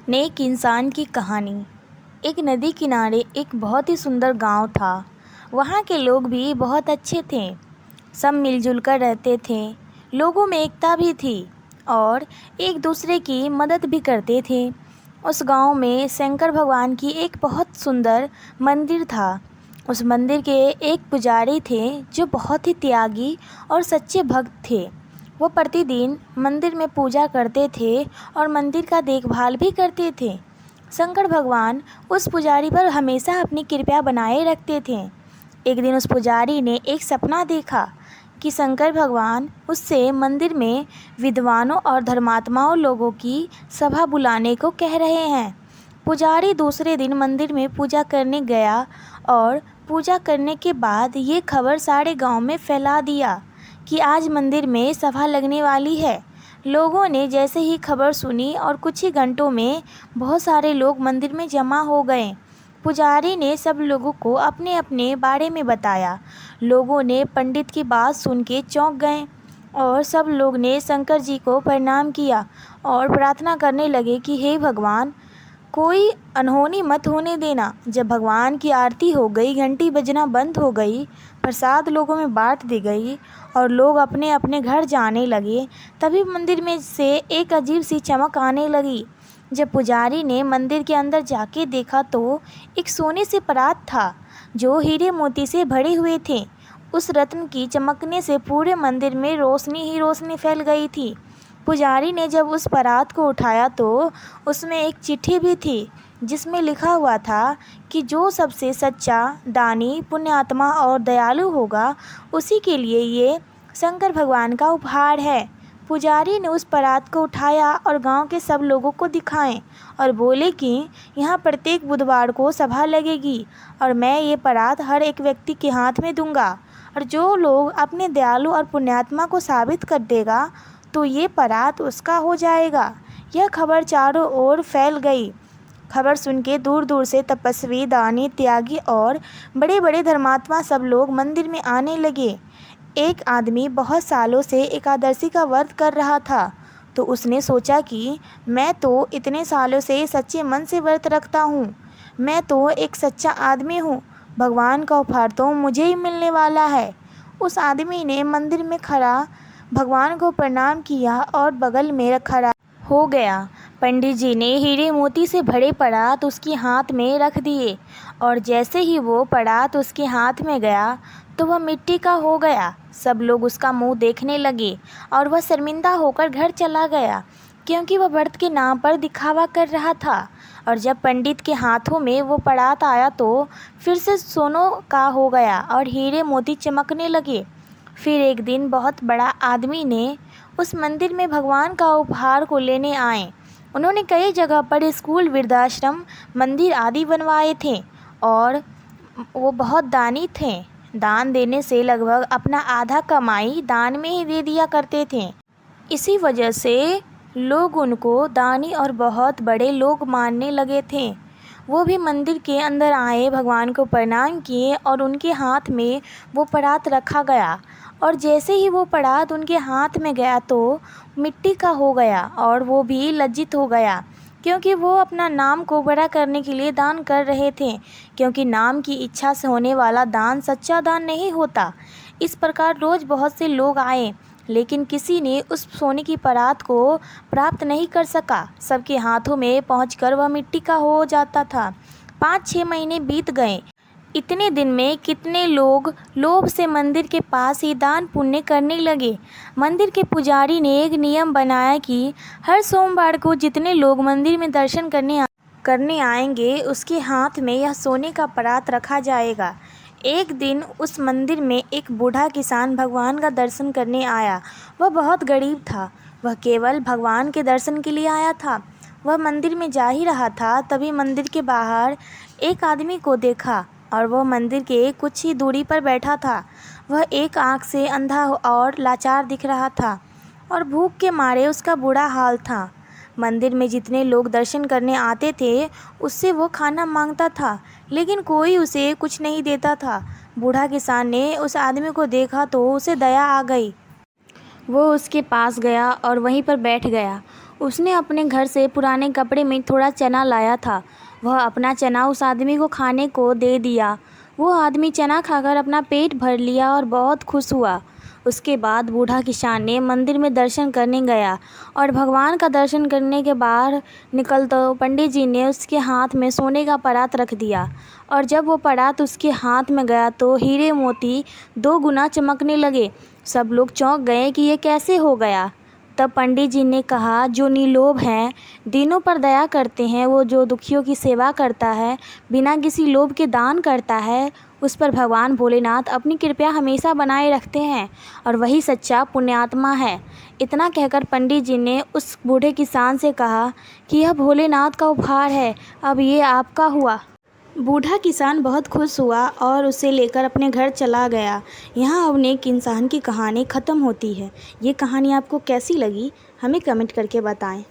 नेक इंसान की कहानी। एक नदी किनारे एक बहुत ही सुंदर गांव था। वहाँ के लोग भी बहुत अच्छे थे। सब मिलजुल कर रहते थे। लोगों में एकता भी थी और एक दूसरे की मदद भी करते थे। उस गांव में शंकर भगवान की एक बहुत सुंदर मंदिर था। उस मंदिर के एक पुजारी थे जो बहुत ही त्यागी और सच्चे भक्त थे। वो प्रतिदिन मंदिर में पूजा करते थे और मंदिर का देखभाल भी करते थे। शंकर भगवान उस पुजारी पर हमेशा अपनी कृपा बनाए रखते थे। एक दिन उस पुजारी ने एक सपना देखा कि शंकर भगवान उससे मंदिर में विद्वानों और धर्मात्माओं लोगों की सभा बुलाने को कह रहे हैं। पुजारी दूसरे दिन मंदिर में पूजा करने गया और पूजा करने के बाद ये खबर सारे गांव में फैला दिया कि आज मंदिर में सभा लगने वाली है। लोगों ने जैसे ही खबर सुनी और कुछ ही घंटों में बहुत सारे लोग मंदिर में जमा हो गए। पुजारी ने सब लोगों को अपने अपने बारे में बताया। लोगों ने पंडित की बात सुन के चौंक गए और सब लोग ने शंकर जी को प्रणाम किया और प्रार्थना करने लगे कि हे भगवान, कोई अनहोनी मत होने देना। जब भगवान की आरती हो गई, घंटी बजना बंद हो गई, प्रसाद लोगों में बांट दी गई और लोग अपने अपने घर जाने लगे, तभी मंदिर में से एक अजीब सी चमक आने लगी। जब पुजारी ने मंदिर के अंदर जाके देखा तो एक सोने से परात था जो हीरे मोती से भरे हुए थे। उस रत्न की चमकने से पूरे मंदिर में रोशनी ही रोशनी फैल गई थी। पुजारी ने जब उस परात को उठाया तो उसमें एक चिट्ठी भी थी जिसमें लिखा हुआ था कि जो सबसे सच्चा, दानी, पुण्यात्मा और दयालु होगा उसी के लिए ये शंकर भगवान का उपहार है। पुजारी ने उस परात को उठाया और गांव के सब लोगों को दिखाएं और बोले कि यहाँ प्रत्येक बुधवार को सभा लगेगी और मैं ये परात हर एक व्यक्ति के हाथ में दूंगा और जो लोग अपने दयालु और पुण्यात्मा को साबित कर देगा तो ये परात उसका हो जाएगा। यह खबर चारों ओर फैल गई। खबर सुन के दूर दूर से तपस्वी, दानी, त्यागी और बड़े बड़े धर्मात्मा सब लोग मंदिर में आने लगे। एक आदमी बहुत सालों से एकादशी का व्रत कर रहा था तो उसने सोचा कि मैं तो इतने सालों से सच्चे मन से व्रत रखता हूँ, मैं तो एक सच्चा आदमी हूँ, भगवान का उपहार तो मुझे ही मिलने वाला है। उस आदमी ने मंदिर में खड़ा भगवान को प्रणाम किया और बगल में खड़ा हो गया। पंडित जी ने हीरे मोती से भरे परात उसके हाथ में रख दिए और जैसे ही वो परात उसके हाथ में गया तो वह मिट्टी का हो गया। सब लोग उसका मुंह देखने लगे और वह शर्मिंदा होकर घर चला गया क्योंकि वह व्रत के नाम पर दिखावा कर रहा था। और जब पंडित के हाथों में वो परात आया तो फिर से सोनों का हो गया और हीरे मोती चमकने लगे। फिर एक दिन बहुत बड़ा आदमी ने उस मंदिर में भगवान का उपहार को लेने आए। उन्होंने कई जगह पर स्कूल, वृद्धाश्रम, मंदिर आदि बनवाए थे और वो बहुत दानी थे। दान देने से लगभग अपना आधा कमाई दान में ही दे दिया करते थे। इसी वजह से लोग उनको दानी और बहुत बड़े लोग मानने लगे थे। वो भी मंदिर के अंदर आए, भगवान को प्रणाम किए और उनके हाथ में वो परात रखा गया और जैसे ही वो परात उनके हाथ में गया तो मिट्टी का हो गया और वो भी लज्जित हो गया क्योंकि वो अपना नाम को बड़ा करने के लिए दान कर रहे थे, क्योंकि नाम की इच्छा से होने वाला दान सच्चा दान नहीं होता। इस प्रकार रोज़ बहुत से लोग आए लेकिन किसी ने उस सोने की परात को प्राप्त नहीं कर सका। सबके हाथों में पहुंचकर वह मिट्टी का हो जाता था। 5-6 महीने बीत गए। इतने दिन में कितने लोग लोभ से मंदिर के पास ही दान पुण्य करने लगे। मंदिर के पुजारी ने एक नियम बनाया कि हर सोमवार को जितने लोग मंदिर में दर्शन करने आएंगे उसके हाथ में यह सोने का परात रखा जाएगा। एक दिन उस मंदिर में एक बूढ़ा किसान भगवान का दर्शन करने आया। वह बहुत गरीब था। वह केवल भगवान के दर्शन के लिए आया था। वह मंदिर में जा ही रहा था तभी मंदिर के बाहर एक आदमी को देखा और वह मंदिर के कुछ ही दूरी पर बैठा था। वह एक आंख से अंधा और लाचार दिख रहा था और भूख के मारे उसका बुरा हाल था। मंदिर में जितने लोग दर्शन करने आते थे उससे वो खाना मांगता था लेकिन कोई उसे कुछ नहीं देता था। बूढ़ा किसान ने उस आदमी को देखा तो उसे दया आ गई। वो उसके पास गया और वहीं पर बैठ गया। उसने अपने घर से पुराने कपड़े में थोड़ा चना लाया था। वह अपना चना उस आदमी को खाने को दे दिया। वो आदमी चना खाकर अपना पेट भर लिया और बहुत खुश हुआ। उसके बाद बूढ़ा किसान ने मंदिर में दर्शन करने गया और भगवान का दर्शन करने के बाहर निकलते पंडित जी ने उसके हाथ में सोने का परात रख दिया और जब वो परात उसके हाथ में गया तो हीरे मोती 2 गुना चमकने लगे। सब लोग चौंक गए कि ये कैसे हो गया। तब पंडित जी ने कहा, जो निर्लोभ हैं, दीनों पर दया करते हैं, वो जो दुखियों की सेवा करता है, बिना किसी लोभ के दान करता है, उस पर भगवान भोलेनाथ अपनी कृपा हमेशा बनाए रखते हैं और वही सच्चा पुण्यात्मा है। इतना कहकर पंडित जी ने उस बूढ़े किसान से कहा कि यह भोलेनाथ का उपहार है, अब ये आपका हुआ। बूढ़ा किसान बहुत खुश हुआ और उसे लेकर अपने घर चला गया। यहाँ अब एक इंसान की कहानी ख़त्म होती है। ये कहानी आपको कैसी लगी, हमें कमेंट करके बताएं।